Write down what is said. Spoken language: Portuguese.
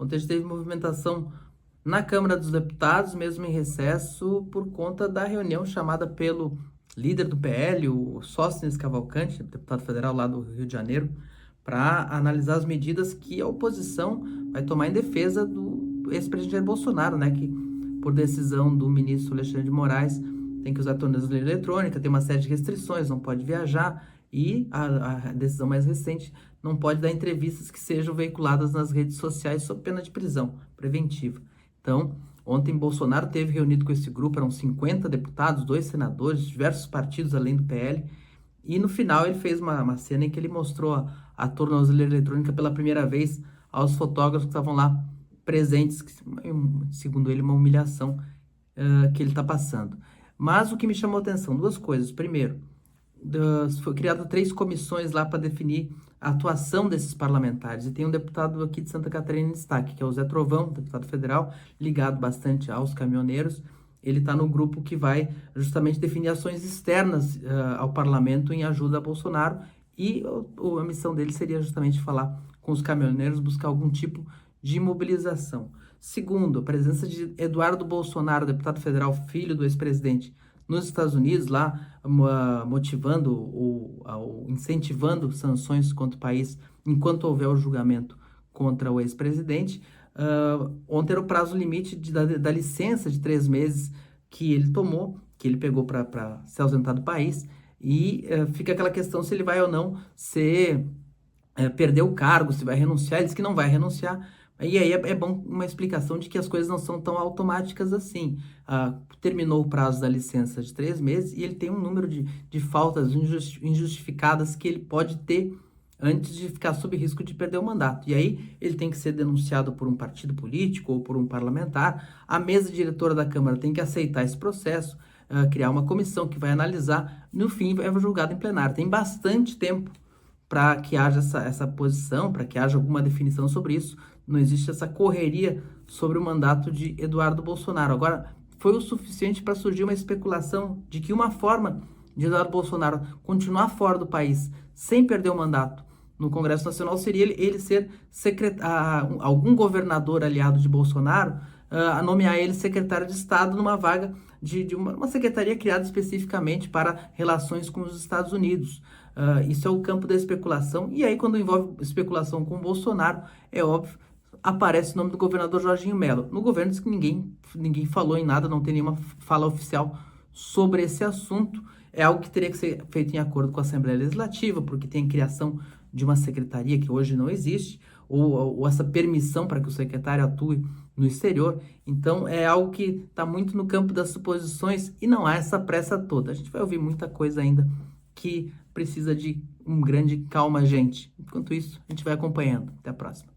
Ontem a gente teve movimentação na Câmara dos Deputados, mesmo em recesso, por conta da reunião chamada pelo líder do PL, o Sóstenes Cavalcante, deputado federal lá do Rio de Janeiro, para analisar as medidas que a oposição vai tomar em defesa do ex-presidente Jair Bolsonaro, né, que por decisão do ministro Alexandre de Moraes tem que usar tornozeleira eletrônica, tem uma série de restrições, não pode viajar e a decisão mais recente não pode dar entrevistas que sejam veiculadas nas redes sociais sob pena de prisão preventiva. Então, ontem Bolsonaro teve reunido com esse grupo, eram 50 deputados, 2 senadores, diversos partidos além do PL, e no final ele fez uma cena em que ele mostrou a tornozeleira eletrônica pela primeira vez aos fotógrafos que estavam lá presentes, que, segundo ele, uma humilhação que ele está passando. Mas o que me chamou a atenção, duas coisas. Primeiro, foi criado 3 comissões lá para definir a atuação desses parlamentares. E tem um deputado aqui de Santa Catarina em destaque, que é o Zé Trovão, deputado federal, ligado bastante aos caminhoneiros. Ele está no grupo que vai justamente definir ações externas ao parlamento em ajuda a Bolsonaro. E a missão dele seria justamente falar com os caminhoneiros, buscar algum tipo de mobilização. Segundo, a presença de Eduardo Bolsonaro, deputado federal, filho do ex-presidente, nos Estados Unidos, lá motivando ou incentivando sanções contra o país enquanto houver o julgamento contra o ex-presidente. Ontem era o prazo limite da licença de 3 meses que ele tomou, que ele pegou para se ausentar do país, e fica aquela questão se ele vai ou não perder o cargo, se vai renunciar. Ele disse que não vai renunciar. E aí é bom uma explicação de que as coisas não são tão automáticas assim. Terminou o prazo da licença de 3 meses e ele tem um número de faltas injustificadas que ele pode ter antes de ficar sob risco de perder o mandato. E aí ele tem que ser denunciado por um partido político ou por um parlamentar. A mesa diretora da Câmara tem que aceitar esse processo, criar uma comissão que vai analisar. No fim, é julgado em plenário. Tem bastante tempo para que haja essa posição, para que haja alguma definição sobre isso. Não existe essa correria sobre o mandato de Eduardo Bolsonaro. Agora, foi o suficiente para surgir uma especulação de que uma forma de Eduardo Bolsonaro continuar fora do país sem perder o mandato no Congresso Nacional seria ele ser algum governador aliado de Bolsonaro a nomear ele secretário de Estado numa vaga de uma secretaria criada especificamente para relações com os Estados Unidos. Isso é o campo da especulação. E aí, quando envolve especulação com o Bolsonaro, é óbvio, aparece o nome do governador Jorginho Mello. No governo diz que ninguém falou em nada, não tem nenhuma fala oficial sobre esse assunto. É algo que teria que ser feito em acordo com a Assembleia Legislativa, porque tem a criação de uma secretaria que hoje não existe, ou essa permissão para que o secretário atue no exterior. Então, é algo que está muito no campo das suposições e não há essa pressa toda. A gente vai ouvir muita coisa ainda que precisa de um grande calma, gente. Enquanto isso, a gente vai acompanhando. Até a próxima.